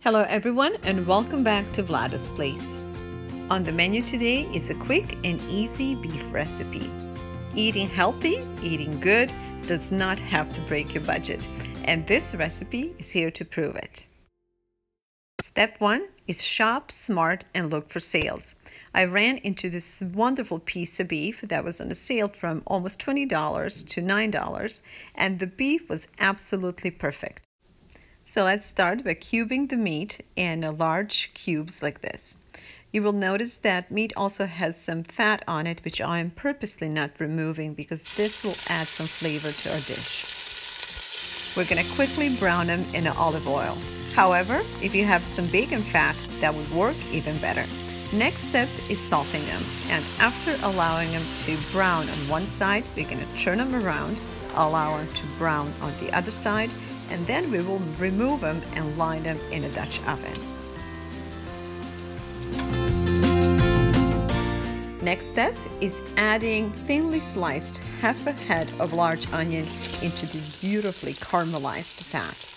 Hello everyone and welcome back to Vlada's Place. On the menu today is a quick and easy beef recipe. Eating healthy, eating good does not have to break your budget, and this recipe is here to prove it. Step 1 is shop smart and look for sales. I ran into this wonderful piece of beef that was on a sale from almost $20 to $9, and the beef was absolutely perfect. So let's start by cubing the meat in large cubes like this. You will notice that meat also has some fat on it, which I am purposely not removing because this will add some flavor to our dish. We're going to quickly brown them in olive oil. However, if you have some bacon fat, that would work even better. Next step is salting them, and after allowing them to brown on one side, we're going to turn them around, allow them to brown on the other side, and then we will remove them and line them in a Dutch oven. Next step is adding thinly sliced half a head of large onion into this beautifully caramelized fat.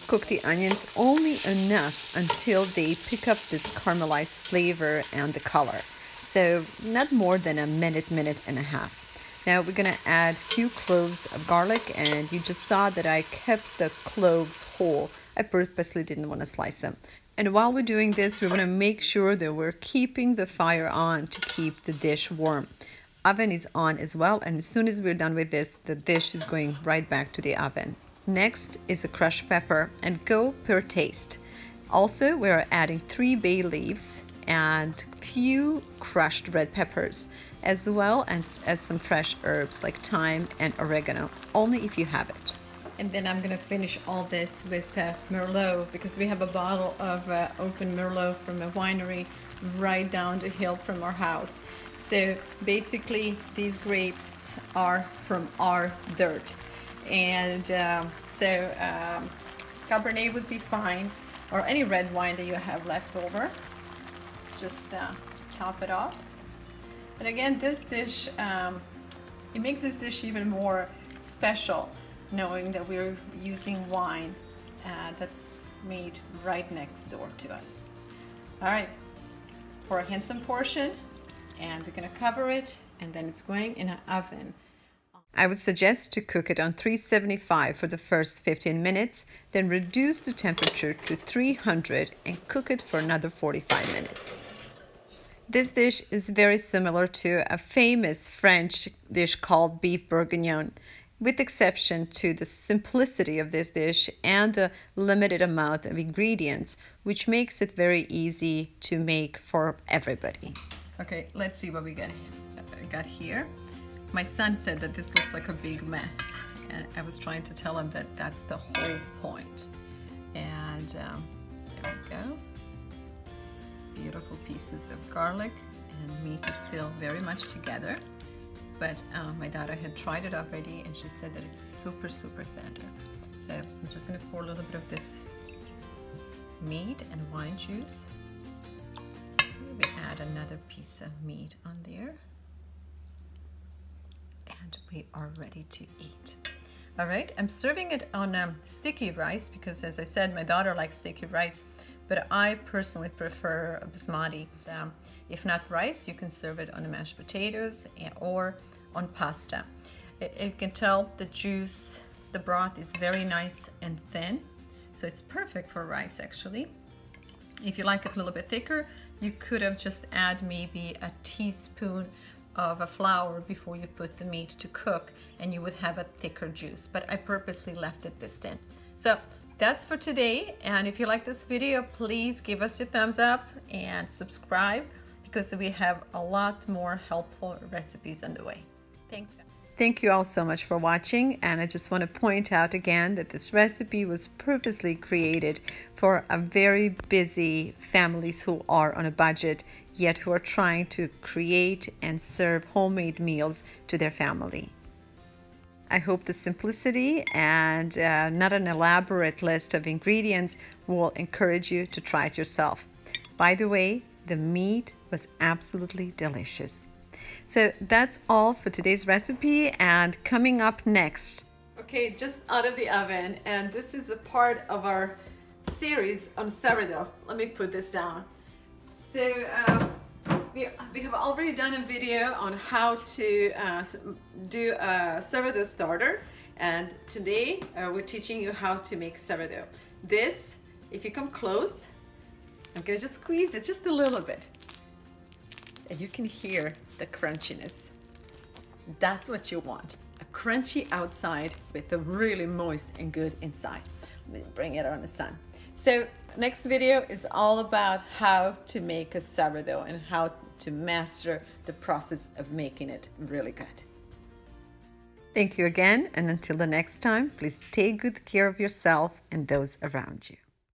Cook the onions only enough until they pick up this caramelized flavor and the color. So not more than a minute and a half. Now we're going to add a few cloves of garlic, and you just saw that I kept the cloves whole. I purposely didn't want to slice them. And while we're doing this, we want to make sure that we're keeping the fire on to keep the dish warm. Oven is on as well, and as soon as we're done with this, the dish is going right back to the oven. Next is a crushed pepper, and go per taste. Also, we're adding 3 bay leaves and a few crushed red peppers, as well as some fresh herbs like thyme and oregano, only if you have it. And then I'm gonna finish all this with Merlot, because we have a bottle of open Merlot from a winery right down the hill from our house. So basically these grapes are from our dirt, and Cabernet would be fine, or any red wine that you have left over. Just top it off. And again, this dish, it makes this dish even more special, knowing that we're using wine that's made right next door to us. All right, for a handsome portion, and we're gonna cover it, and then it's going in an oven. I would suggest to cook it on 375 for the first 15 minutes, then reduce the temperature to 300 and cook it for another 45 minutes. This dish is very similar to a famous French dish called beef bourguignon, with exception to the simplicity of this dish and the limited amount of ingredients, which makes it very easy to make for everybody. Okay, let's see what we got here. My son said that this looks like a big mess, and I was trying to tell him that that's the whole point. And there we go. Beautiful pieces of garlic, and meat is still very much together, but my daughter had tried it already and she said that it's super tender. So I'm just going to pour a little bit of this meat and wine juice. We add another piece of meat on there, and we are ready to eat. All right, I'm serving it on sticky rice because, as I said, my daughter likes sticky rice, but I personally prefer basmati. If not rice, you can serve it on the mashed potatoes or on pasta. You can tell the juice, the broth is very nice and thin, so it's perfect for rice actually. If you like it a little bit thicker, you could have just add maybe a teaspoon of a flour before you put the meat to cook, and you would have a thicker juice, but I purposely left it this thin. So that's for today, and if you like this video, please give us your thumbs up and subscribe, because we have a lot more helpful recipes on the way. Thanks, guys. Thank you all so much for watching, and I just want to point out again that this recipe was purposely created for a very busy families who are on a budget, yet who are trying to create and serve homemade meals to their family. I hope the simplicity and not an elaborate list of ingredients will encourage you to try it yourself. By the way, the meat was absolutely delicious. So that's all for today's recipe, and coming up next. Okay, just out of the oven, and this is a part of our series on sourdough. Let me put this down. So we have already done a video on how to do a sourdough starter, and today we're teaching you how to make sourdough. This, if you come close, I'm gonna just squeeze it just a little bit, and you can hear the crunchiness. That's what you want, a crunchy outside with a really moist and good inside. Let me bring it on the sun. So next video is all about how to make a sourdough and how to master the process of making it really good. Thank you again, and until the next time, please take good care of yourself and those around you.